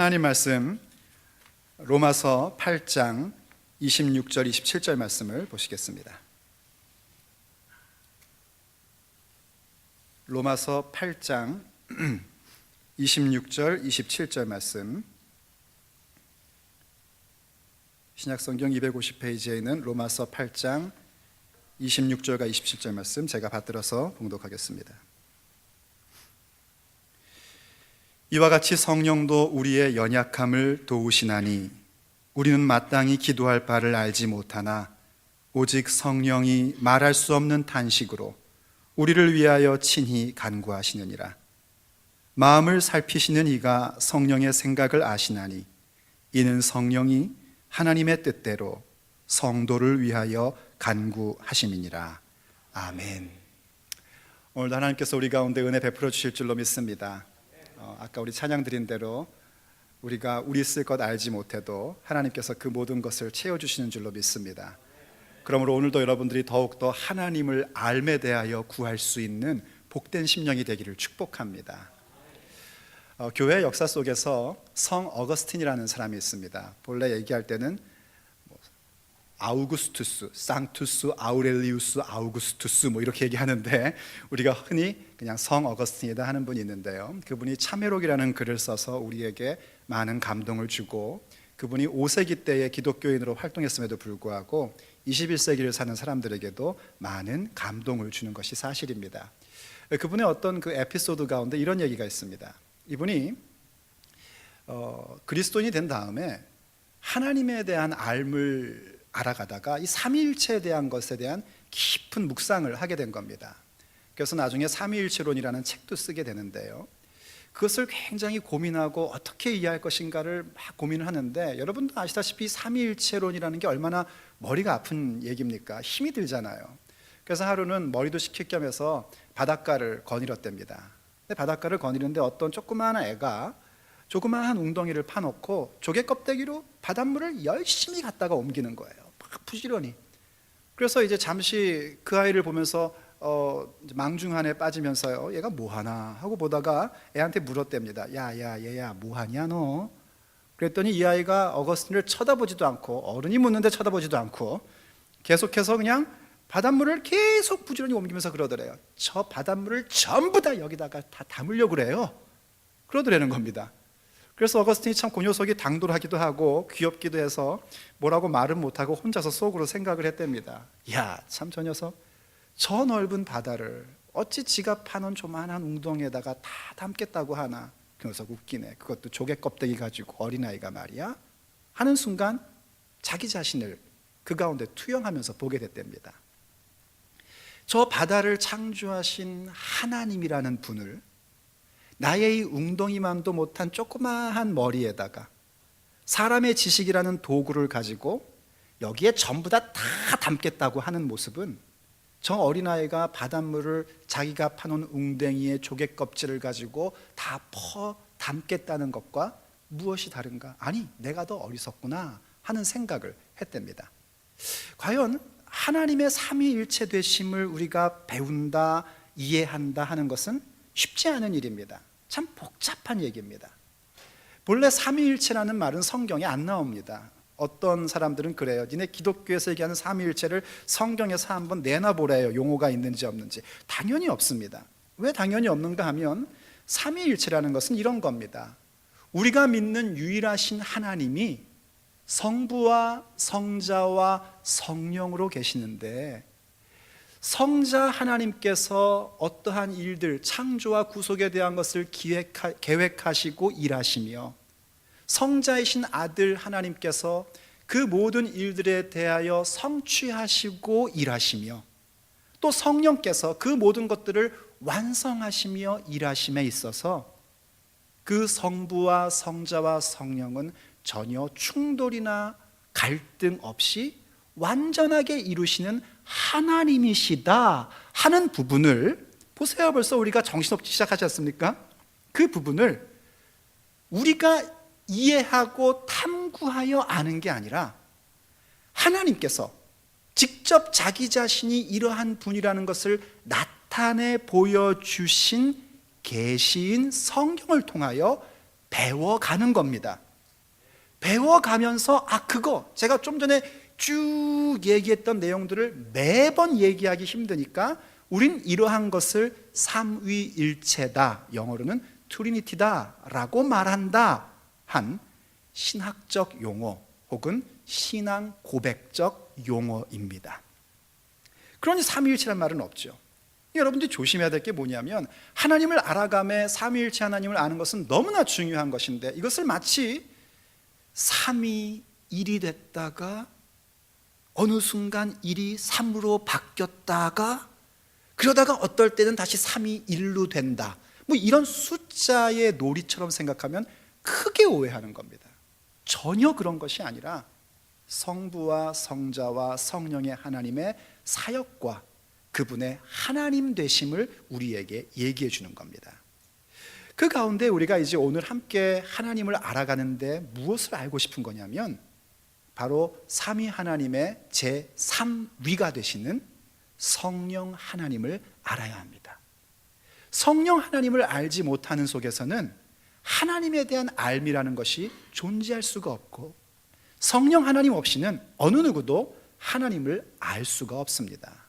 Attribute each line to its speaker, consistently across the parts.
Speaker 1: 하나님 말씀 로마서 8장 26절 27절 말씀을 보시겠습니다. 로마서 8장 26절 27절 말씀, 신약성경 250페이지에 있는 로마서 8장 26절과 27절 말씀 제가 받들어서 봉독하겠습니다. 이와 같이 성령도 우리의 연약함을 도우시나니 우리는 마땅히 기도할 바를 알지 못하나 오직 성령이 말할 수 없는 탄식으로 우리를 위하여 친히 간구하시느니라. 마음을 살피시는 이가 성령의 생각을 아시나니 이는 성령이 하나님의 뜻대로 성도를 위하여 간구하심이니라. 아멘. 오늘도 하나님께서 우리 가운데 은혜 베풀어 주실 줄로 믿습니다. 아까 우리 찬양 드린 대로 우리가 우리 쓸 것 알지 못해도 하나님께서 그 모든 것을 채워주시는 줄로 믿습니다. 그러므로 오늘도 여러분들이 더욱더 하나님을 알매 대하여 구할 수 있는 복된 심령이 되기를 축복합니다. 교회 역사 속에서 성 어거스틴이라는 사람이 있습니다. 본래 얘기할 때는 아우구스투스, 상투스, 아우렐리우스, 아우구스투스 이렇게 얘기하는데 우리가 흔히 그냥 성 어거스틴이다 하는 분이 있는데요, 그분이 참회록이라는 글을 써서 우리에게 많은 감동을 주고, 그분이 5세기 때의 기독교인으로 활동했음에도 불구하고 21세기를 사는 사람들에게도 많은 감동을 주는 것이 사실입니다. 그분의 어떤 그 에피소드 가운데 이런 얘기가 있습니다. 이분이 그리스도인이 된 다음에 하나님에 대한 알을 알아가다가 이 삼위일체에 대한 것에 대한 깊은 묵상을 하게 된 겁니다. 그래서 나중에 삼위일체론이라는 책도 쓰게 되는데요, 그것을 굉장히 고민하고 어떻게 이해할 것인가를 막 고민을 하는데, 여러분도 아시다시피 삼위일체론이라는 게 얼마나 머리가 아픈 얘기입니까? 힘이 들잖아요. 그래서 하루는 머리도 식힐 겸해서 바닷가를 거닐었답니다. 근데 바닷가를 거니는데 어떤 조그마한 애가 조그마한 웅덩이를 파놓고 조개 껍데기로 바닷물을 열심히 갖다가 옮기는 거예요. 막 부지런히. 그래서 이제 잠시 그 아이를 보면서 망중한에 빠지면서요, 얘가 뭐하나 하고 보다가 애한테 물었답니다. 야 얘야 뭐하냐 너? 그랬더니 이 아이가 어거스틴을 쳐다보지도 않고, 어른이 묻는데 쳐다보지도 않고 계속해서 그냥 바닷물을 계속 부지런히 옮기면서 그러더래요. 저 바닷물을 전부 다 여기다가 다 담으려고 그래요. 그러더라는 겁니다. 그래서 어거스틴이 참 그 녀석이 당돌하기도 하고 귀엽기도 해서 뭐라고 말은 못하고 혼자서 속으로 생각을 했답니다. 야, 참 저 녀석 저 넓은 바다를 어찌 지가 파놓은 조만한 웅덩이에다가 다 담겠다고 하나. 그 녀석 웃기네. 그것도 조개 껍데기 가지고 어린아이가 말이야 하는 순간 자기 자신을 그 가운데 투영하면서 보게 됐답니다. 저 바다를 창조하신 하나님이라는 분을 나의 이 웅덩이만도 못한 조그마한 머리에다가 사람의 지식이라는 도구를 가지고 여기에 전부 다 담겠다고 하는 모습은, 저 어린아이가 바닷물을 자기가 파놓은 웅덩이의 조개 껍질을 가지고 다 담겠다는 것과 무엇이 다른가? 아니, 내가 더 어리석구나 하는 생각을 했답니다. 과연 하나님의 삼위일체 되심을 우리가 배운다, 이해한다 하는 것은 쉽지 않은 일입니다. 참 복잡한 얘기입니다. 본래 삼위일체라는 말은 성경에 안 나옵니다. 어떤 사람들은 그래요. 니네 기독교에서 얘기하는 삼위일체를 성경에서 한번 내놔보래요. 용어가 있는지 없는지. 당연히 없습니다. 왜 당연히 없는가 하면 삼위일체라는 것은 이런 겁니다. 우리가 믿는 유일하신 하나님이 성부와 성자와 성령으로 계시는데, 성자 하나님께서 어떠한 일들, 창조와 구속에 대한 것을 계획하시고 일하시며, 성자이신 아들 하나님께서 그 모든 일들에 대하여 성취하시고 일하시며, 또 성령께서 그 모든 것들을 완성하시며 일하심에 있어서 그 성부와 성자와 성령은 전혀 충돌이나 갈등 없이 완전하게 이루시는 하나님이시다 하는 부분을 보세요. 벌써 우리가 정신없기 시작하지 않습니까? 그 부분을 우리가 이해하고 탐구하여 아는 게 아니라 하나님께서 직접 자기 자신이 이러한 분이라는 것을 나타내 보여주신 계시인 성경을 통하여 배워가는 겁니다. 배워가면서 그거 제가 좀 전에 쭉 얘기했던 내용들을 매번 얘기하기 힘드니까 우린 이러한 것을 삼위일체다, 영어로는 트리니티다 라고 말한다 한 신학적 용어 혹은 신앙 고백적 용어입니다. 그러니 삼위일체란 말은 없죠. 여러분들이 조심해야 될 게 뭐냐면, 하나님을 알아가며 삼위일체 하나님을 아는 것은 너무나 중요한 것인데, 이것을 마치 삼이 일이 됐다가 어느 순간 일이 삼으로 바뀌었다가 그러다가 어떨 때는 다시 삼이 일로 된다, 뭐 이런 숫자의 놀이처럼 생각하면 크게 오해하는 겁니다. 전혀 그런 것이 아니라 성부와 성자와 성령의 하나님의 사역과 그분의 하나님 되심을 우리에게 얘기해 주는 겁니다. 그 가운데 우리가 이제 오늘 함께 하나님을 알아가는데 무엇을 알고 싶은 거냐면, 바로 삼위 하나님의 제3위가 되시는 성령 하나님을 알아야 합니다. 성령 하나님을 알지 못하는 속에서는 하나님에 대한 알미라는 것이 존재할 수가 없고, 성령 하나님 없이는 어느 누구도 하나님을 알 수가 없습니다.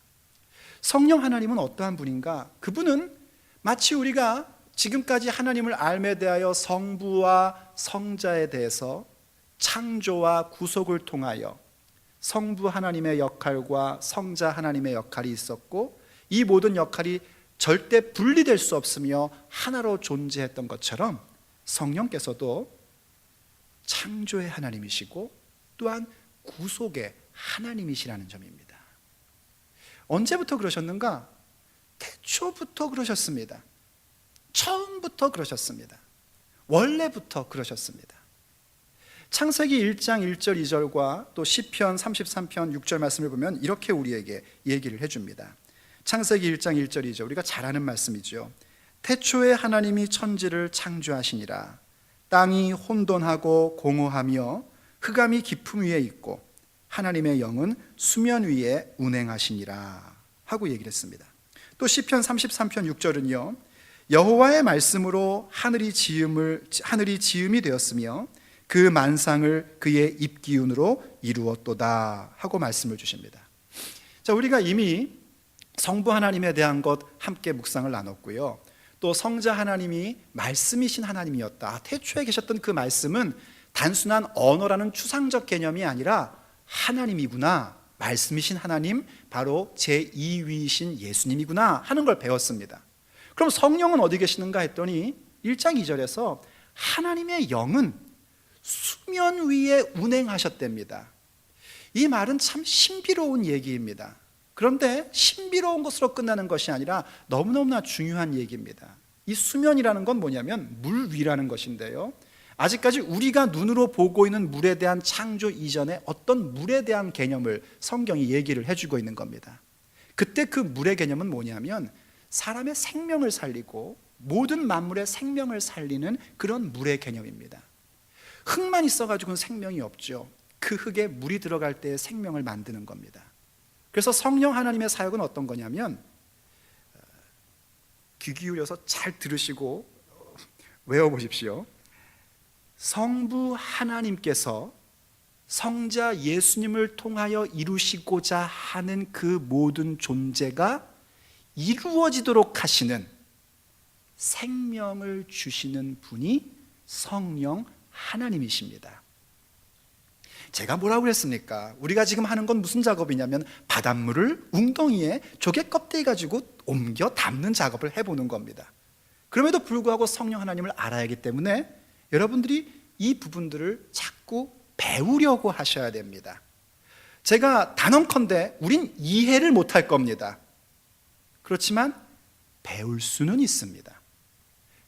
Speaker 1: 성령 하나님은 어떠한 분인가? 그분은 마치 우리가 지금까지 하나님을 알매 대하여 성부와 성자에 대해서 창조와 구속을 통하여 성부 하나님의 역할과 성자 하나님의 역할이 있었고, 이 모든 역할이 절대 분리될 수 없으며 하나로 존재했던 것처럼 성령께서도 창조의 하나님이시고 또한 구속의 하나님이시라는 점입니다. 언제부터 그러셨는가? 태초부터 그러셨습니다. 처음부터 그러셨습니다. 원래부터 그러셨습니다. 창세기 1장 1절 2절과 또 시편 33편 6절 말씀을 보면 이렇게 우리에게 얘기를 해줍니다. 창세기 1장 1절 2절, 우리가 잘 아는 말씀이죠. 태초에 하나님이 천지를 창조하시니라. 땅이 혼돈하고 공허하며 흑암이 깊음 위에 있고 하나님의 영은 수면 위에 운행하시니라 하고 얘기를 했습니다. 또 시편 33편 6절은요, 여호와의 말씀으로 하늘이 지음이 되었으며 그 만상을 그의 입기운으로 이루었도다 하고 말씀을 주십니다. 자, 우리가 이미 성부 하나님에 대한 것 함께 묵상을 나눴고요, 또 성자 하나님이 말씀이신 하나님이었다. 태초에 계셨던 그 말씀은 단순한 언어라는 추상적 개념이 아니라 하나님이구나, 말씀이신 하나님, 바로 제2위이신 예수님이구나 하는 걸 배웠습니다. 그럼 성령은 어디 계시는가 했더니 1장 2절에서 하나님의 영은 수면 위에 운행하셨답니다. 이 말은 참 신비로운 얘기입니다. 그런데 신비로운 것으로 끝나는 것이 아니라 너무너무나 중요한 얘기입니다. 이 수면이라는 건 뭐냐면 물 위라는 것인데요, 아직까지 우리가 눈으로 보고 있는 물에 대한 창조 이전에 어떤 물에 대한 개념을 성경이 얘기를 해주고 있는 겁니다. 그때 그 물의 개념은 뭐냐면 사람의 생명을 살리고 모든 만물의 생명을 살리는 그런 물의 개념입니다. 흙만 있어가지고는 생명이 없죠. 그 흙에 물이 들어갈 때 생명을 만드는 겁니다. 그래서 성령 하나님의 사역은 어떤 거냐면, 귀 기울여서 잘 들으시고 외워보십시오. 성부 하나님께서 성자 예수님을 통하여 이루시고자 하는 그 모든 존재가 이루어지도록 하시는 생명을 주시는 분이 성령 하나님이십니다. 제가 뭐라고 그랬습니까? 우리가 지금 하는 건 무슨 작업이냐면 바닷물을 웅덩이에 조개 껍데기 가지고 옮겨 담는 작업을 해보는 겁니다. 그럼에도 불구하고 성령 하나님을 알아야 하기 때문에 여러분들이 이 부분들을 자꾸 배우려고 하셔야 됩니다. 제가 단언컨대 우린 이해를 못할 겁니다. 그렇지만 배울 수는 있습니다.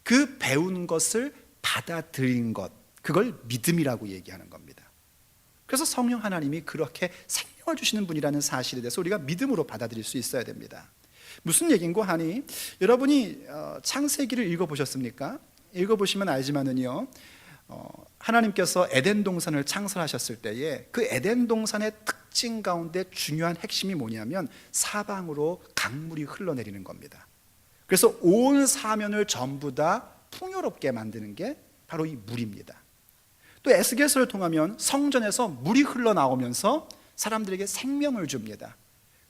Speaker 1: 그 배운 것을 받아들인 것, 그걸 믿음이라고 얘기하는 겁니다. 그래서 성령 하나님이 그렇게 생명을 주시는 분이라는 사실에 대해서 우리가 믿음으로 받아들일 수 있어야 됩니다. 무슨 얘기인고 하니, 여러분이 창세기를 읽어보셨습니까? 읽어보시면 알지만은요, 하나님께서 에덴 동산을 창설하셨을 때에 그 에덴 동산의 특징 가운데 중요한 핵심이 뭐냐면 사방으로 강물이 흘러내리는 겁니다. 그래서 온 사면을 전부 다 풍요롭게 만드는 게 바로 이 물입니다. 또 에스겔서를 통하면 성전에서 물이 흘러나오면서 사람들에게 생명을 줍니다.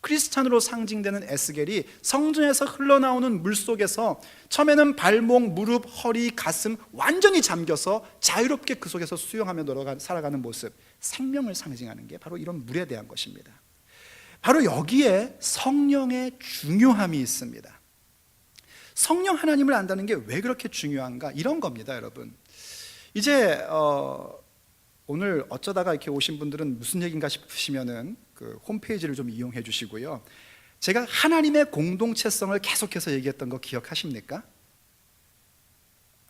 Speaker 1: 크리스찬으로 상징되는 에스겔이 성전에서 흘러나오는 물 속에서 처음에는 발목, 무릎, 허리, 가슴 완전히 잠겨서 자유롭게 그 속에서 수영하며 살아가는 모습, 생명을 상징하는 게 바로 이런 물에 대한 것입니다. 바로 여기에 성령의 중요함이 있습니다. 성령 하나님을 안다는 게 왜 그렇게 중요한가? 이런 겁니다, 여러분. 이제 오늘 어쩌다가 이렇게 오신 분들은 무슨 얘기인가 싶으시면은 그 홈페이지를 좀 이용해 주시고요. 제가 하나님의 공동체성을 계속해서 얘기했던 거 기억하십니까?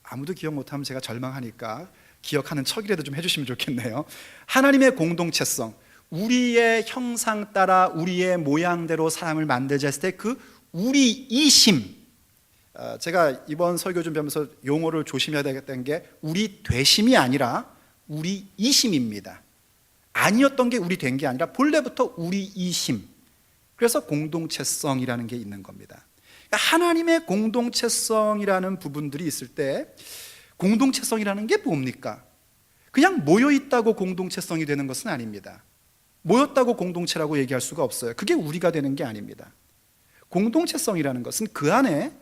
Speaker 1: 아무도 기억 못하면 제가 절망하니까 기억하는 척이라도 좀 해주시면 좋겠네요. 하나님의 공동체성, 우리의 형상 따라 우리의 모양대로 사람을 만들자 했을 때 그 우리이심, 제가 이번 설교 준비하면서 용어를 조심해야 되겠다는 게 우리 되심이 아니라 우리이심입니다. 아니었던 게 우리 된 게 아니라 본래부터 우리이심. 그래서 공동체성이라는 게 있는 겁니다. 그러니까 하나님의 공동체성이라는 부분들이 있을 때 공동체성이라는 게 뭡니까? 그냥 모여있다고 공동체성이 되는 것은 아닙니다. 모였다고 공동체라고 얘기할 수가 없어요. 그게 우리가 되는 게 아닙니다. 공동체성이라는 것은 그 안에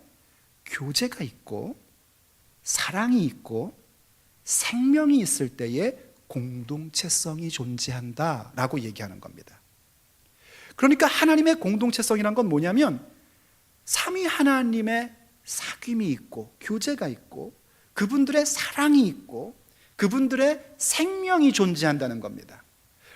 Speaker 1: 교제가 있고 사랑이 있고 생명이 있을 때에 공동체성이 존재한다라고 얘기하는 겁니다. 그러니까 하나님의 공동체성이란 건 뭐냐면 삼위 하나님의 사귐이 있고 교제가 있고 그분들의 사랑이 있고 그분들의 생명이 존재한다는 겁니다.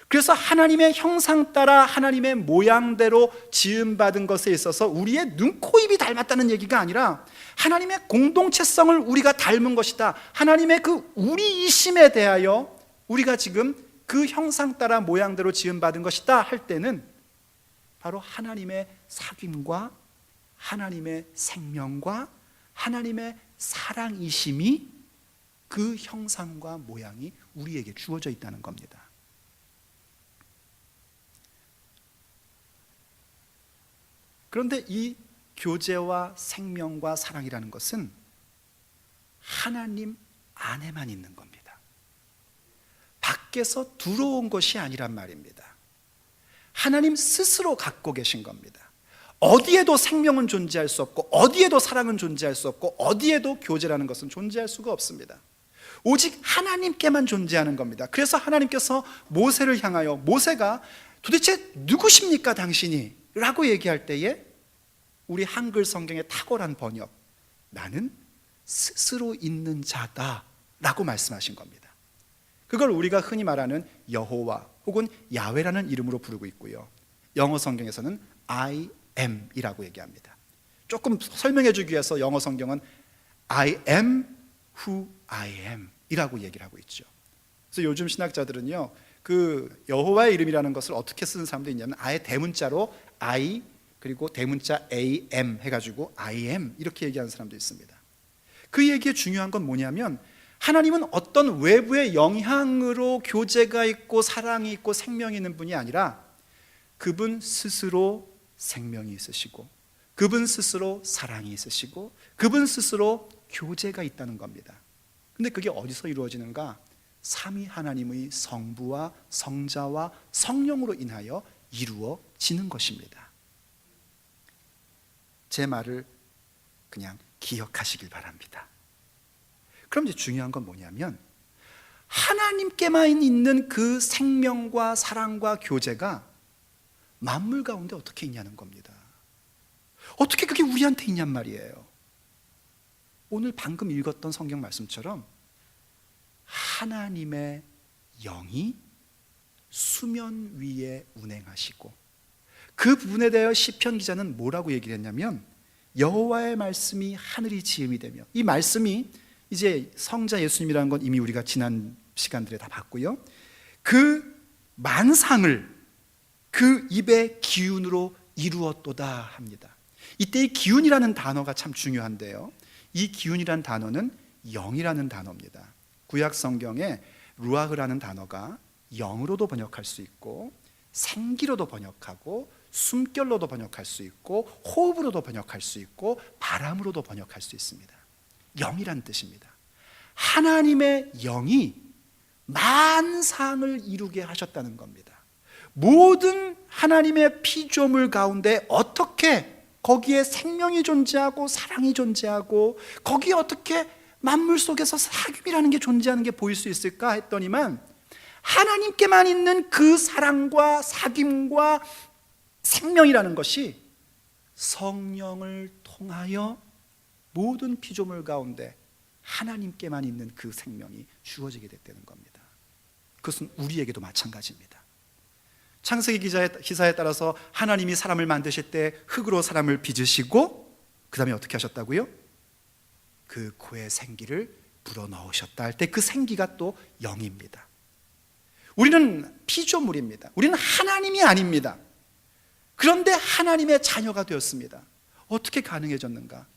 Speaker 1: 그래서 하나님의 형상 따라 하나님의 모양대로 지음받은 것에 있어서 우리의 눈, 코, 입이 닮았다는 얘기가 아니라 하나님의 공동체성을 우리가 닮은 것이다. 하나님의 그 우리이심에 대하여 우리가 지금 그 형상 따라 모양대로 지음받은 것이다 할 때는 바로 하나님의 사귐과 하나님의 생명과 하나님의 사랑이심이 그 형상과 모양이 우리에게 주어져 있다는 겁니다. 그런데 이 교제와 생명과 사랑이라는 것은 하나님 안에만 있는 겁니다. 밖에서 들어온 것이 아니란 말입니다. 하나님 스스로 갖고 계신 겁니다. 어디에도 생명은 존재할 수 없고 어디에도 사랑은 존재할 수 없고 어디에도 교제라는 것은 존재할 수가 없습니다. 오직 하나님께만 존재하는 겁니다. 그래서 하나님께서 모세를 향하여 모세가 도대체 누구십니까 당신이? 라고 얘기할 때에 우리 한글 성경의 탁월한 번역, 나는 스스로 있는 자다 라고 말씀하신 겁니다. 그걸 우리가 흔히 말하는 여호와 혹은 야훼라는 이름으로 부르고 있고요, 영어 성경에서는 I am 이라고 얘기합니다. 조금 설명해 주기 위해서 영어 성경은 I am who I am 이라고 얘기를 하고 있죠. 그래서 요즘 신학자들은요, 그 여호와의 이름이라는 것을 어떻게 쓰는 사람도 있냐면 아예 대문자로 I 그리고 대문자 am 해가지고 I am 이렇게 얘기하는 사람도 있습니다. 그 얘기의 중요한 건 뭐냐면 하나님은 어떤 외부의 영향으로 교제가 있고 사랑이 있고 생명이 있는 분이 아니라 그분 스스로 생명이 있으시고 그분 스스로 사랑이 있으시고 그분 스스로 교제가 있다는 겁니다. 근데 그게 어디서 이루어지는가? 삼위 하나님의 성부와 성자와 성령으로 인하여 이루어지는 것입니다. 제 말을 그냥 기억하시길 바랍니다. 그럼 이제 중요한 건 뭐냐면 하나님께만 있는 그 생명과 사랑과 교제가 만물 가운데 어떻게 있냐는 겁니다. 어떻게 그게 우리한테 있냔 말이에요. 오늘 방금 읽었던 성경 말씀처럼 하나님의 영이 수면 위에 운행하시고, 그 부분에 대하여 시편 기자는 뭐라고 얘기를 했냐면 여호와의 말씀이 하늘이 지음이 되며, 이 말씀이 이제 성자 예수님이라는 건 이미 우리가 지난 시간들에 다 봤고요, 그 만상을 그 입의 기운으로 이루었도다 합니다. 이때 이 기운이라는 단어가 참 중요한데요, 이 기운이라는 단어는 영이라는 단어입니다. 구약 성경에 루아흐라는 단어가 영으로도 번역할 수 있고 생기로도 번역하고 숨결로도 번역할 수 있고 호흡으로도 번역할 수 있고 바람으로도 번역할 수 있습니다. 영이란 뜻입니다. 하나님의 영이 만상을 이루게 하셨다는 겁니다. 모든 하나님의 피조물 가운데 어떻게 거기에 생명이 존재하고 사랑이 존재하고 거기에 어떻게 만물 속에서 사귐이라는 게 존재하는 게 보일 수 있을까 했더니만 하나님께만 있는 그 사랑과 사귐과 생명이라는 것이 성령을 통하여 모든 피조물 가운데 하나님께만 있는 그 생명이 주어지게 됐다는 겁니다. 그것은 우리에게도 마찬가지입니다. 창세기 기사에 따라서 하나님이 사람을 만드실 때 흙으로 사람을 빚으시고 그 다음에 어떻게 하셨다고요? 그 코에 생기를 불어넣으셨다 할 때 그 생기가 또 영입니다. 우리는 피조물입니다. 우리는 하나님이 아닙니다. 그런데 하나님의 자녀가 되었습니다. 어떻게 가능해졌는가?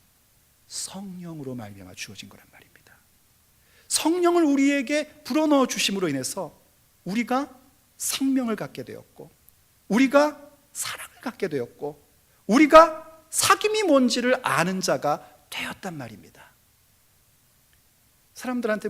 Speaker 1: 성령으로 말미암아 주어진 거란 말입니다. 성령을 우리에게 불어넣어 주심으로 인해서 우리가 생명을 갖게 되었고, 우리가 사랑을 갖게 되었고, 우리가 사귐이 뭔지를 아는 자가 되었단 말입니다. 사람들한테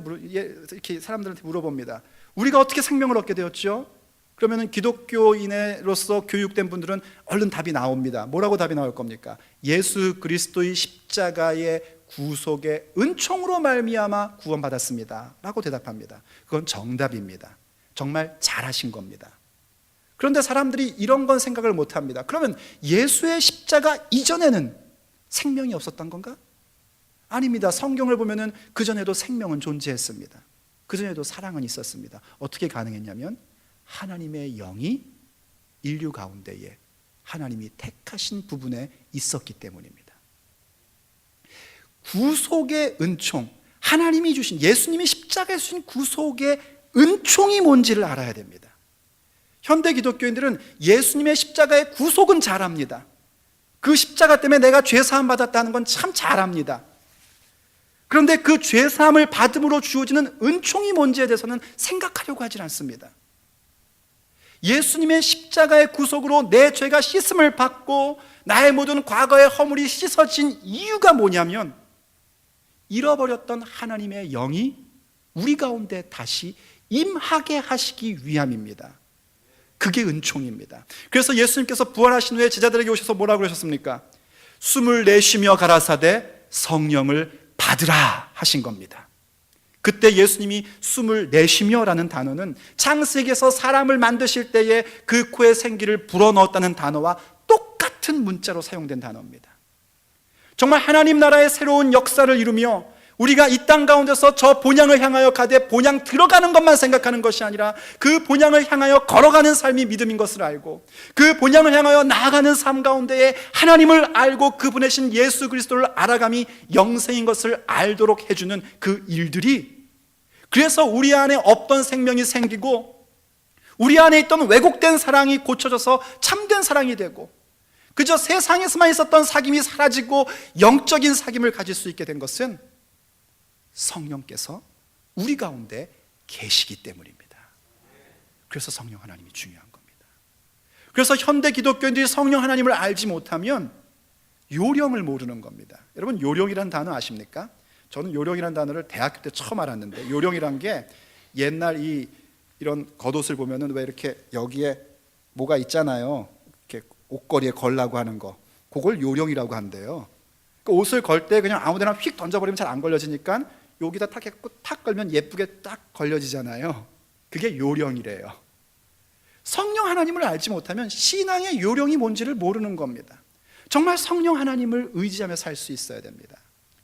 Speaker 1: 물어봅니다. 우리가 어떻게 생명을 얻게 되었죠? 그러면 기독교인으로서 교육된 분들은 얼른 답이 나옵니다. 뭐라고 답이 나올 겁니까? 예수 그리스도의 십자가의 구속의 은총으로 말미암아 구원받았습니다 라고 대답합니다. 그건 정답입니다. 정말 잘하신 겁니다. 그런데 사람들이 이런 건 생각을 못합니다. 그러면 예수의 십자가 이전에는 생명이 없었던 건가? 아닙니다. 성경을 보면은 그전에도 생명은 존재했습니다. 그전에도 사랑은 있었습니다. 어떻게 가능했냐면 하나님의 영이 인류 가운데에 하나님이 택하신 부분에 있었기 때문입니다. 구속의 은총, 하나님이 주신, 예수님이 십자가에 주신 구속의 은총이 뭔지를 알아야 됩니다. 현대 기독교인들은 예수님의 십자가의 구속은 잘 압니다. 그 십자가 때문에 내가 죄사함 받았다는 건 참 잘 압니다. 그런데 그 죄사함을 받음으로 주어지는 은총이 뭔지에 대해서는 생각하려고 하질 않습니다. 예수님의 십자가의 구속으로 내 죄가 씻음을 받고 나의 모든 과거의 허물이 씻어진 이유가 뭐냐면 잃어버렸던 하나님의 영이 우리 가운데 다시 임하게 하시기 위함입니다. 그게 은총입니다. 그래서 예수님께서 부활하신 후에 제자들에게 오셔서 뭐라고 그러셨습니까? 숨을 내쉬며 가라사대 성령을 받으라 하신 겁니다. 그때 예수님이 숨을 내쉬며라는 단어는 창세기에서 사람을 만드실 때에 그 코에 생기를 불어넣었다는 단어와 똑같은 문자로 사용된 단어입니다. 정말 하나님 나라의 새로운 역사를 이루며 우리가 이 땅 가운데서 저 본향을 향하여 가되 본향 들어가는 것만 생각하는 것이 아니라 그 본향을 향하여 걸어가는 삶이 믿음인 것을 알고 그 본향을 향하여 나아가는 삶 가운데에 하나님을 알고 그 보내신 예수 그리스도를 알아감이 영생인 것을 알도록 해주는 그 일들이, 그래서 우리 안에 없던 생명이 생기고 우리 안에 있던 왜곡된 사랑이 고쳐져서 참된 사랑이 되고 그저 세상에서만 있었던 사귐이 사라지고 영적인 사귐을 가질 수 있게 된 것은 성령께서 우리 가운데 계시기 때문입니다. 그래서 성령 하나님이 중요한 겁니다. 그래서 현대 기독교인들이 성령 하나님을 알지 못하면 요령을 모르는 겁니다. 여러분, 요령이라는 단어 아십니까? 저는 요령이라는 단어를 대학교 때 처음 알았는데, 요령이란 게 옛날 이런 겉옷을 보면은 왜 이렇게 여기에 뭐가 있잖아요. 이렇게 옷걸이에 걸라고 하는 거, 그걸 요령이라고 한대요. 그러니까 옷을 걸 때 그냥 아무데나 휙 던져버리면 잘 안 걸려지니까 여기다 탁 해갖고 탁 걸면 예쁘게 딱 걸려지잖아요. 그게 요령이래요. 성령 하나님을 알지 못하면 신앙의 요령이 뭔지를 모르는 겁니다. 정말 성령 하나님을 의지하며 살 수 있어야 됩니다.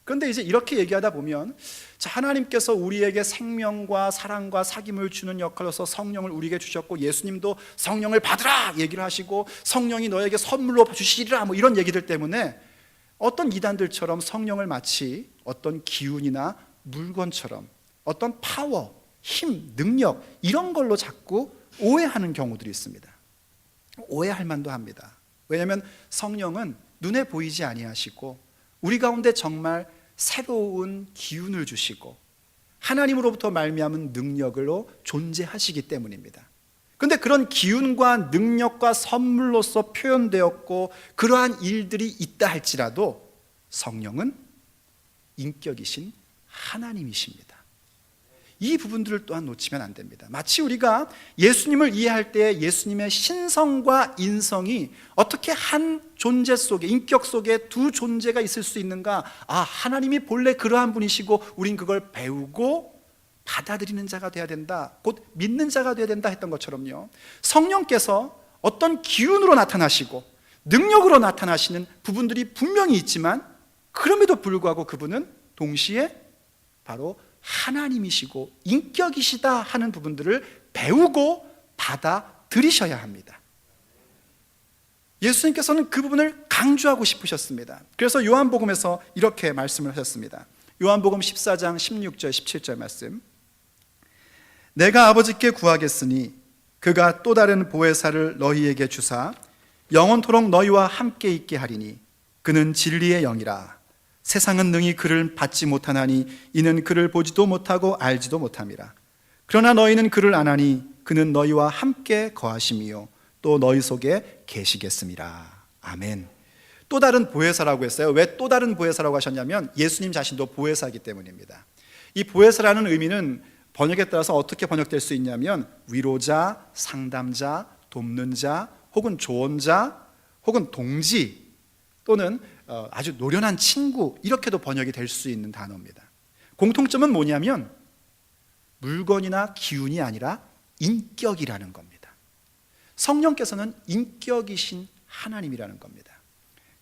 Speaker 1: 그런데 이제 이렇게 얘기하다 보면, 자, 하나님께서 우리에게 생명과 사랑과 사귐을 주는 역할로서 성령을 우리에게 주셨고, 예수님도 성령을 받으라 얘기를 하시고, 성령이 너에게 선물로 주시리라 뭐 이런 얘기들 때문에 어떤 이단들처럼 성령을 마치 어떤 기운이나 물건처럼 어떤 파워, 힘, 능력 이런 걸로 자꾸 오해하는 경우들이 있습니다. 오해할 만도 합니다. 왜냐하면 성령은 눈에 보이지 아니하시고 우리 가운데 정말 새로운 기운을 주시고 하나님으로부터 말미암은 능력으로 존재하시기 때문입니다. 그런데 그런 기운과 능력과 선물로서 표현되었고 그러한 일들이 있다 할지라도 성령은 인격이신 하나님이십니다. 이 부분들을 또한 놓치면 안 됩니다. 마치 우리가 예수님을 이해할 때 예수님의 신성과 인성이 어떻게 한 존재 속에, 인격 속에 두 존재가 있을 수 있는가, 하나님이 본래 그러한 분이시고 우린 그걸 배우고 받아들이는 자가 돼야 된다, 곧 믿는 자가 돼야 된다 했던 것처럼요, 성령께서 어떤 기운으로 나타나시고 능력으로 나타나시는 부분들이 분명히 있지만 그럼에도 불구하고 그분은 동시에 바로 하나님이시고 인격이시다 하는 부분들을 배우고 받아들이셔야 합니다. 예수님께서는 그 부분을 강조하고 싶으셨습니다. 그래서 요한복음에서 이렇게 말씀을 하셨습니다. 요한복음 14장 16절 17절 말씀, 내가 아버지께 구하겠으니 그가 또 다른 보혜사를 너희에게 주사 영원토록 너희와 함께 있게 하리니 그는 진리의 영이라. 세상은 능히 그를 받지 못하나니 이는 그를 보지도 못하고 알지도 못함이라. 그러나 너희는 그를 아나니 그는 너희와 함께 거하심이요 또 너희 속에 계시겠음이라. 아멘. 또 다른 보혜사라고 했어요. 왜 또 다른 보혜사라고 하셨냐면 예수님 자신도 보혜사이기 때문입니다. 이 보혜사라는 의미는 번역에 따라서 어떻게 번역될 수 있냐면 위로자, 상담자, 돕는 자, 혹은 조언자, 혹은 동지, 또는 아주 노련한 친구, 이렇게도 번역이 될 수 있는 단어입니다. 공통점은 뭐냐면 물건이나 기운이 아니라 인격이라는 겁니다. 성령께서는 인격이신 하나님이라는 겁니다.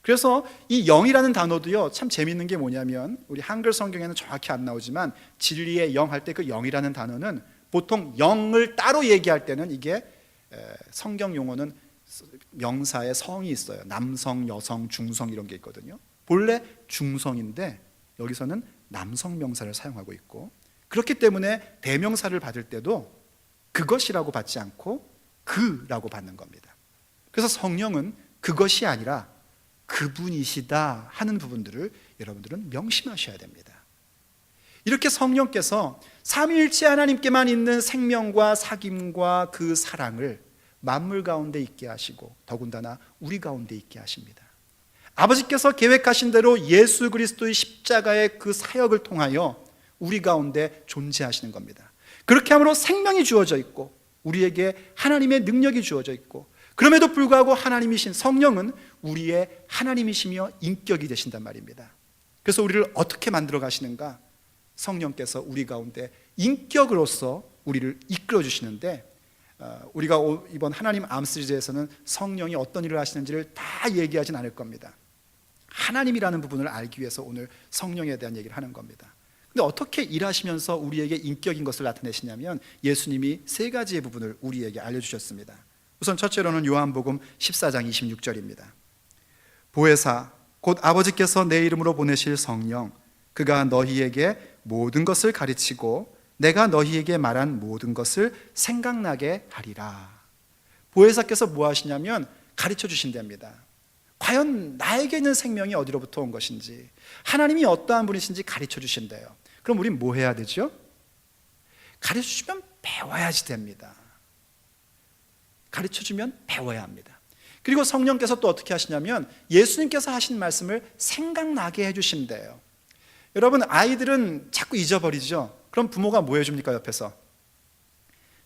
Speaker 1: 그래서 이 영이라는 단어도요, 참 재미있는 게 뭐냐면 우리 한글 성경에는 정확히 안 나오지만 진리의 영 할 때 그 영이라는 단어는 보통 영을 따로 얘기할 때는 이게 성경 용어는 명사에 성이 있어요. 남성, 여성, 중성 이런 게 있거든요. 본래 중성인데 여기서는 남성 명사를 사용하고 있고, 그렇기 때문에 대명사를 받을 때도 그것이라고 받지 않고 그라고 받는 겁니다. 그래서 성령은 그것이 아니라 그분이시다 하는 부분들을 여러분들은 명심하셔야 됩니다. 이렇게 성령께서 삼위일체 하나님께만 있는 생명과 사귐과 그 사랑을 만물 가운데 있게 하시고 더군다나 우리 가운데 있게 하십니다. 아버지께서 계획하신 대로 예수 그리스도의 십자가의 그 사역을 통하여 우리 가운데 존재하시는 겁니다. 그렇게 함으로 생명이 주어져 있고 우리에게 하나님의 능력이 주어져 있고, 그럼에도 불구하고 하나님이신 성령은 우리의 하나님이시며 인격이 되신단 말입니다. 그래서 우리를 어떻게 만들어 가시는가? 성령께서 우리 가운데 인격으로서 우리를 이끌어 주시는데, 우리가 이번 하나님 암 시리즈에서는 성령이 어떤 일을 하시는지를 다 얘기하진 않을 겁니다. 하나님이라는 부분을 알기 위해서 오늘 성령에 대한 얘기를 하는 겁니다. 근데 어떻게 일하시면서 우리에게 인격인 것을 나타내시냐면 예수님이 세 가지의 부분을 우리에게 알려주셨습니다. 우선 첫째로는 요한복음 14장 26절입니다. 보혜사 곧 아버지께서 내 이름으로 보내실 성령, 그가 너희에게 모든 것을 가르치고 내가 너희에게 말한 모든 것을 생각나게 하리라. 보혜사께서 뭐 하시냐면 가르쳐 주신답니다. 과연 나에게 있는 생명이 어디로부터 온 것인지, 하나님이 어떠한 분이신지 가르쳐 주신대요. 그럼 우린 뭐 해야 되죠? 가르쳐 주면 배워야지 됩니다. 가르쳐 주면 배워야 합니다. 그리고 성령께서 또 어떻게 하시냐면 예수님께서 하신 말씀을 생각나게 해주신대요. 여러분, 아이들은 자꾸 잊어버리죠. 그럼 부모가 뭐 해줍니까? 옆에서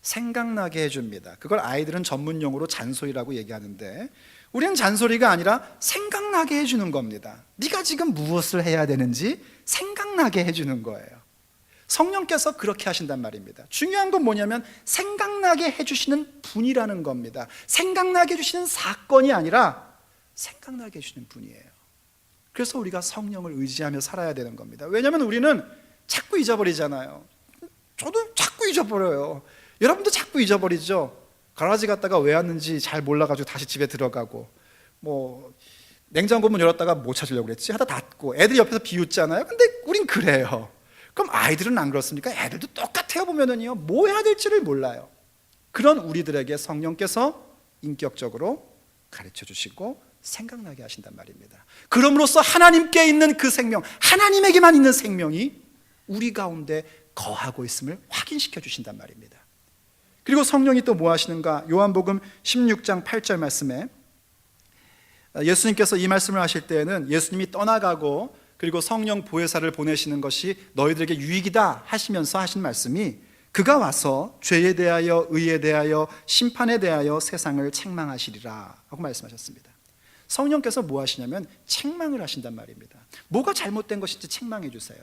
Speaker 1: 생각나게 해줍니다. 그걸 아이들은 전문 용어로 잔소리라고 얘기하는데, 우리는 잔소리가 아니라 생각나게 해주는 겁니다. 네가 지금 무엇을 해야 되는지 생각나게 해주는 거예요. 성령께서 그렇게 하신단 말입니다. 중요한 건 뭐냐면 생각나게 해주시는 분이라는 겁니다. 생각나게 해주시는 사건이 아니라 생각나게 해주시는 분이에요. 그래서 우리가 성령을 의지하며 살아야 되는 겁니다. 왜냐하면 우리는 자꾸 잊어버리잖아요. 저도 자꾸 잊어버려요. 여러분도 자꾸 잊어버리죠. 가라지 갔다가 왜 왔는지 잘 몰라가지고 다시 집에 들어가고, 뭐 냉장고 문 열었다가 뭐 찾으려고 그랬지 하다 닫고, 애들이 옆에서 비웃잖아요. 근데 우린 그래요. 그럼 아이들은 안 그렇습니까? 애들도 똑같아요. 보면은요, 뭐 해야 될지를 몰라요. 그런 우리들에게 성령께서 인격적으로 가르쳐 주시고 생각나게 하신단 말입니다. 그럼으로써 하나님께 있는 그 생명, 하나님에게만 있는 생명이 우리 가운데 거하고 있음을 확인시켜 주신단 말입니다. 그리고 성령이 또 뭐 하시는가? 요한복음 16장 8절 말씀에 예수님께서 이 말씀을 하실 때에는 예수님이 떠나가고 그리고 성령 보혜사를 보내시는 것이 너희들에게 유익이다 하시면서 하신 말씀이, 그가 와서 죄에 대하여 의에 대하여 심판에 대하여 세상을 책망하시리라 하고 말씀하셨습니다. 성령께서 뭐 하시냐면 책망을 하신단 말입니다. 뭐가 잘못된 것인지 책망해 주세요.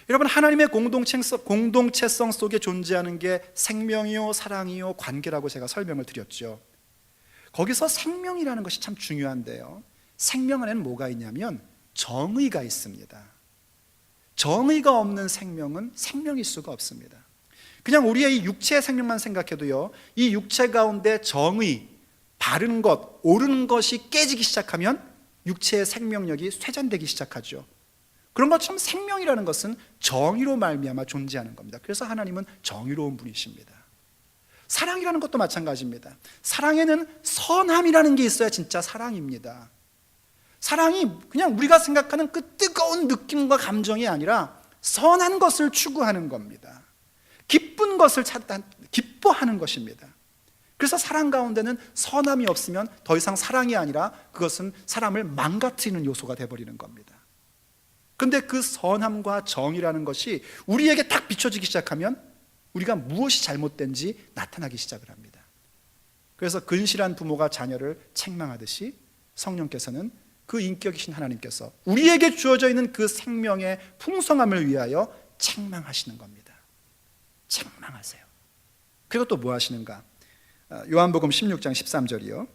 Speaker 1: 여러분, 하나님의 공동체성 속에 존재하는 게 생명이요 사랑이요 관계라고 제가 설명을 드렸죠. 거기서 생명이라는 것이 참 중요한데요, 생명 안에는 뭐가 있냐면 정의가 있습니다. 정의가 없는 생명은 생명일 수가 없습니다. 그냥 우리의 이 육체의 생명만 생각해도요, 이 육체 가운데 정의, 바른 것, 옳은 것이 깨지기 시작하면 육체의 생명력이 쇠잔되기 시작하죠. 그런 것처럼 생명이라는 것은 정의로 말미암아 존재하는 겁니다. 그래서 하나님은 정의로운 분이십니다. 사랑이라는 것도 마찬가지입니다. 사랑에는 선함이라는 게 있어야 진짜 사랑입니다. 사랑이 그냥 우리가 생각하는 그 뜨거운 느낌과 감정이 아니라 선한 것을 추구하는 겁니다. 기쁜 것을 찾다, 기뻐하는 것입니다. 그래서 사랑 가운데는 선함이 없으면 더 이상 사랑이 아니라 그것은 사람을 망가뜨리는 요소가 되어버리는 겁니다. 그런데 그 선함과 정의라는 것이 우리에게 딱 비춰지기 시작하면 우리가 무엇이 잘못된지 나타나기 시작을 합니다. 그래서 근실한 부모가 자녀를 책망하듯이 성령께서는 그 인격이신 하나님께서 우리에게 주어져 있는 그 생명의 풍성함을 위하여 책망하시는 겁니다. 책망하세요. 그리고 또 뭐 하시는가? 요한복음 16장 13절이요.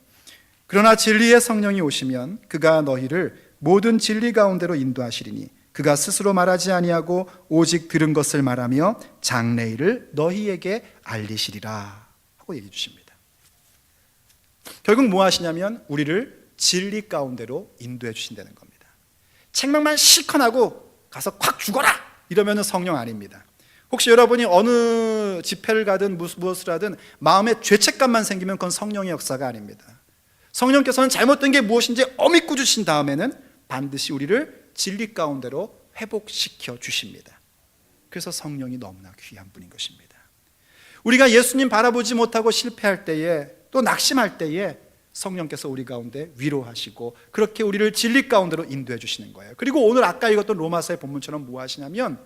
Speaker 1: 그러나 진리의 성령이 오시면 그가 너희를 모든 진리 가운데로 인도하시리니 그가 스스로 말하지 아니하고 오직 들은 것을 말하며 장래일을 너희에게 알리시리라 하고 얘기해 주십니다. 결국 뭐 하시냐면 우리를 진리 가운데로 인도해 주신다는 겁니다. 책망만 실컷 하고 가서 콱 죽어라 이러면 성령 아닙니다. 혹시 여러분이 어느 집회를 가든 무엇을 하든 마음에 죄책감만 생기면 그건 성령의 역사가 아닙니다. 성령께서는 잘못된 게 무엇인지 어미 꾸주신 다음에는 반드시 우리를 진리 가운데로 회복시켜 주십니다. 그래서 성령이 너무나 귀한 분인 것입니다. 우리가 예수님 바라보지 못하고 실패할 때에, 또 낙심할 때에 성령께서 우리 가운데 위로하시고 그렇게 우리를 진리 가운데로 인도해 주시는 거예요. 그리고 오늘 아까 읽었던 로마서의 본문처럼 뭐 하시냐면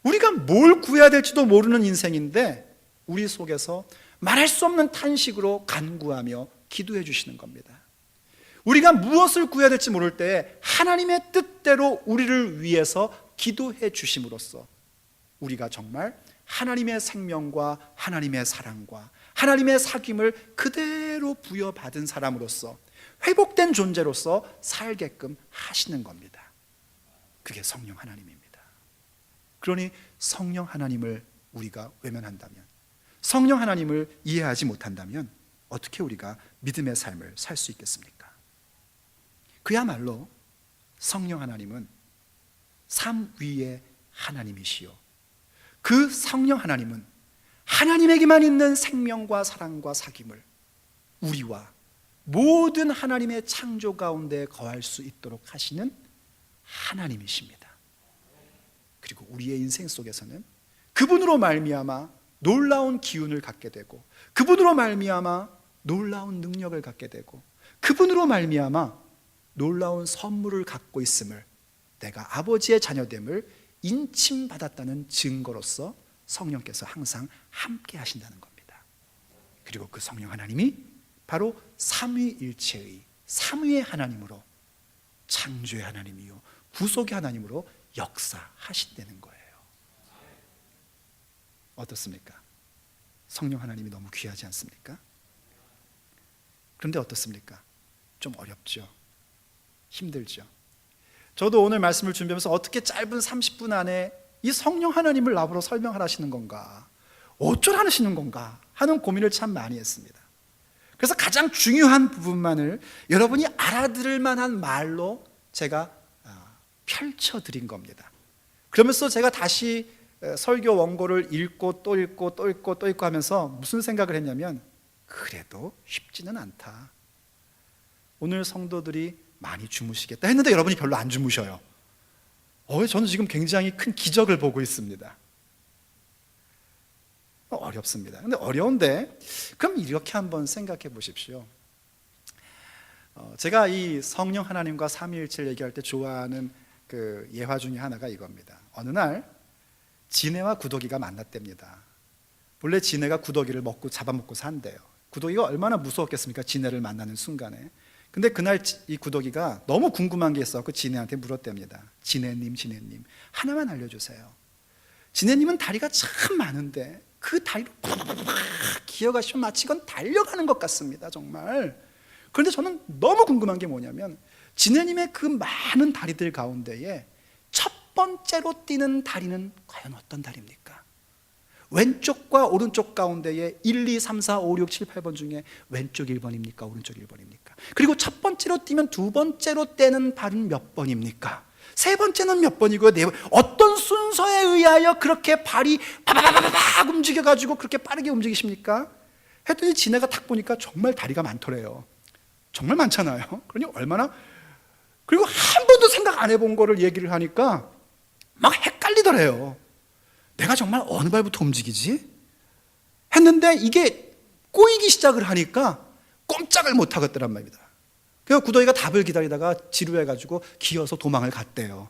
Speaker 1: 우리가 뭘 구해야 될지도 모르는 인생인데 우리 속에서 말할 수 없는 탄식으로 간구하며 기도해 주시는 겁니다. 우리가 무엇을 구해야 될지 모를 때 하나님의 뜻대로 우리를 위해서 기도해 주심으로써 우리가 정말 하나님의 생명과 하나님의 사랑과 하나님의 사귐을 그대로 부여받은 사람으로서 회복된 존재로서 살게끔 하시는 겁니다. 그게 성령 하나님입니다. 그러니 성령 하나님을 우리가 외면한다면, 성령 하나님을 이해하지 못한다면 어떻게 우리가 믿음의 삶을 살 수 있겠습니까? 그야말로 성령 하나님은 삼위의 하나님이시요, 그 성령 하나님은 하나님에게만 있는 생명과 사랑과 사귐을 우리와 모든 하나님의 창조 가운데 거할 수 있도록 하시는 하나님이십니다. 그리고 우리의 인생 속에서는 그분으로 말미암아 놀라운 기운을 갖게 되고, 그분으로 말미암아 놀라운 능력을 갖게 되고, 그분으로 말미암아 놀라운 선물을 갖고 있음을, 내가 아버지의 자녀됨을 인침받았다는 증거로서 성령께서 항상 함께 하신다는 겁니다. 그리고 그 성령 하나님이 바로 삼위일체의 삼위의 하나님으로, 창조의 하나님이요 구속의 하나님으로 역사하신다는 거예요. 어떻습니까? 성령 하나님이 너무 귀하지 않습니까? 그런데 어떻습니까? 좀 어렵죠. 힘들죠. 저도 오늘 말씀을 준비하면서 어떻게 짧은 30분 안에 이 성령 하나님을 나보러 설명하시는 건가, 어쩌라시는 건가 하는 고민을 참 많이 했습니다. 그래서 가장 중요한 부분만을 여러분이 알아들을 만한 말로 제가 펼쳐드린 겁니다. 그러면서 제가 다시 설교 원고를 읽고 또 읽고 또 읽고 또 읽고 하면서 무슨 생각을 했냐면, 그래도 쉽지는 않다. 오늘 성도들이 많이 주무시겠다 했는데 여러분이 별로 안 주무셔요. 저는 지금 굉장히 큰 기적을 보고 있습니다. 어렵습니다. 근데 어려운데, 그럼 이렇게 한번 생각해 보십시오. 제가 이 성령 하나님과 삼위일체를 얘기할 때 좋아하는 그 예화 중에 하나가 이겁니다. 어느 날 지네와 구더기가 만났답니다. 본래 지네가 구더기를 잡아먹고 산대요. 구더기가 얼마나 무서웠겠습니까? 지네를 만나는 순간에. 근데 그날 이 구더기가 너무 궁금한 게 있어서 지네한테 물었답니다. 지네님 하나만 알려주세요. 지네님은 다리가 참 많은데 그 다리로 기어가시면 마치 이건 달려가는 것 같습니다, 정말. 그런데 저는 너무 궁금한 게 뭐냐면, 지네님의 그 많은 다리들 가운데에 첫 번째로 뛰는 다리는 과연 어떤 다리입니까? 왼쪽과 오른쪽 가운데에 1, 2, 3, 4, 5, 6, 7, 8번 중에 왼쪽 1번입니까? 오른쪽 1번입니까? 그리고 첫 번째로 뛰면 두 번째로 떼는 발은 몇 번입니까? 세 번째는 몇 번이고요? 네 번. 어떤 순서에 의하여 그렇게 발이 바바바바박 움직여가지고 그렇게 빠르게 움직이십니까? 했더니 지네가 딱 보니까 정말 다리가 많더래요. 정말 많잖아요. 그러니 얼마나, 그리고 한 번도 생각 안 해본 거를 얘기를 하니까 막 헷갈리더래요. 내가 정말 어느 발부터 움직이지? 했는데 이게 꼬이기 시작을 하니까 꼼짝을 못 하겠더란 말입니다. 그래서 구더기가 답을 기다리다가 지루해가지고 기어서 도망을 갔대요.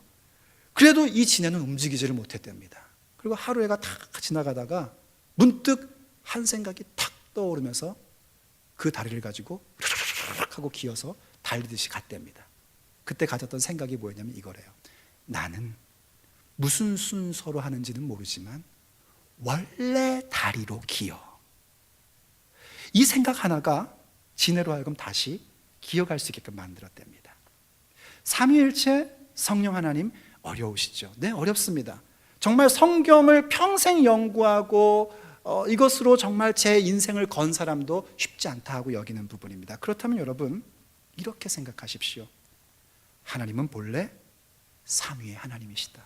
Speaker 1: 그래도 이 지네는 움직이지를 못했답니다. 그리고 하루해가 탁 지나가다가 문득 한 생각이 탁 떠오르면서 그 다리를 가지고 하고 기어서 달리듯이 갔답니다. 그때 가졌던 생각이 뭐였냐면 이거래요. 나는 무슨 순서로 하는지는 모르지만 원래 다리로 기어. 이 생각 하나가 지네로 하여금 다시 기어갈 수 있게끔 만들었답니다. 삼위일체 성령 하나님 어려우시죠? 네, 어렵습니다. 정말 성경을 평생 연구하고 이것으로 정말 제 인생을 건 사람도 쉽지 않다 하고 여기는 부분입니다. 그렇다면 여러분, 이렇게 생각하십시오. 하나님은 본래 삼위의 하나님이시다.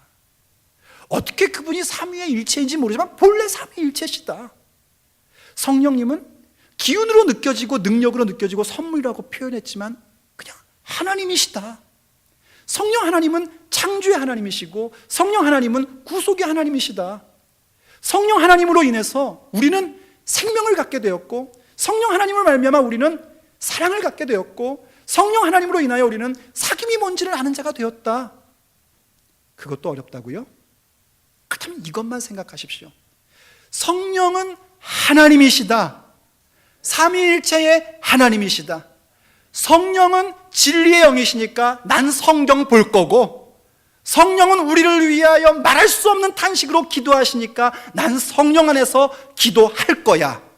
Speaker 1: 어떻게 그분이 삼위의 일체인지 모르지만 본래 삼위일체시다. 성령님은 기운으로 느껴지고 능력으로 느껴지고 선물이라고 표현했지만 그냥 하나님이시다. 성령 하나님은 창조의 하나님이시고 성령 하나님은 구속의 하나님이시다. 성령 하나님으로 인해서 우리는 생명을 갖게 되었고, 성령 하나님을 말미암아 우리는 사랑을 갖게 되었고, 성령 하나님으로 인하여 우리는 사귐이 뭔지를 아는 자가 되었다. 그것도 어렵다고요? 그렇다면 이것만 생각하십시오. 성령은 하나님이시다. 삼위일체의 하나님이시다. 성령은 진리의 영이시니까 난 성경 볼 거고, 성령은 우리를 위하여 말할 수 없는 탄식으로 기도하시니까 난 성령 안에서 기도할 거야.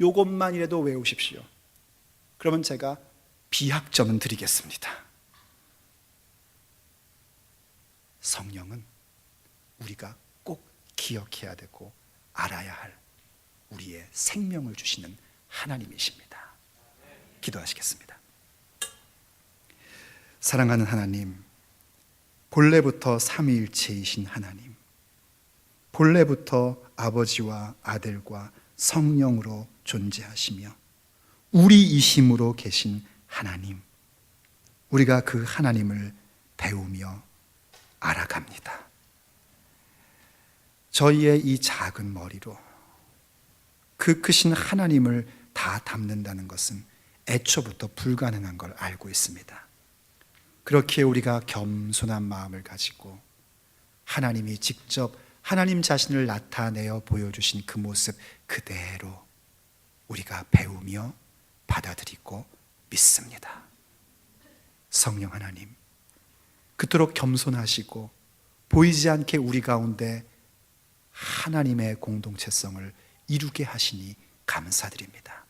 Speaker 1: 요것만이라도 외우십시오. 그러면 제가 비학점은 드리겠습니다. 성령은 우리가 꼭 기억해야 되고 알아야 할 우리의 생명을 주시는 하나님이십니다. 기도하시겠습니다. 사랑하는 하나님, 본래부터 삼위일체이신 하나님, 본래부터 아버지와 아들과 성령으로 존재하시며 우리이심으로 계신 하나님, 우리가 그 하나님을 배우며 알아갑니다. 저희의 이 작은 머리로 그 크신 하나님을 다 담는다는 것은 애초부터 불가능한 걸 알고 있습니다. 그렇게 우리가 겸손한 마음을 가지고 하나님이 직접 하나님 자신을 나타내어 보여주신 그 모습 그대로 우리가 배우며 받아들이고 믿습니다. 성령 하나님, 그토록 겸손하시고 보이지 않게 우리 가운데 하나님의 공동체성을 이루게 하시니 감사드립니다.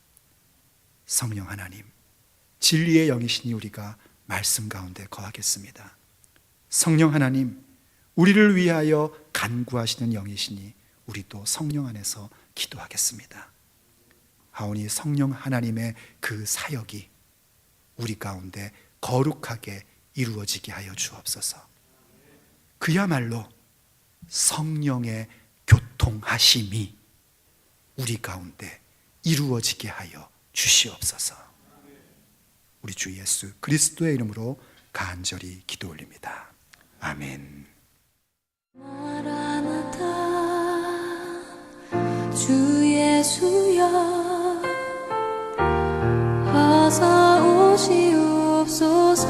Speaker 1: 성령 하나님, 진리의 영이시니 우리가 말씀 가운데 거하겠습니다. 성령 하나님, 우리를 위하여 간구하시는 영이시니 우리도 성령 안에서 기도하겠습니다. 하오니 성령 하나님의 그 사역이 우리 가운데 거룩하게 이루어지게 하여 주옵소서. 그야말로 성령의 교통하심이 우리 가운데 이루어지게 하여 주시옵소서. 우리 주 예수 그리스도의 이름으로 간절히 기도 올립니다. 아멘.
Speaker 2: 마라나타 주 예수여 어서 오시옵소서.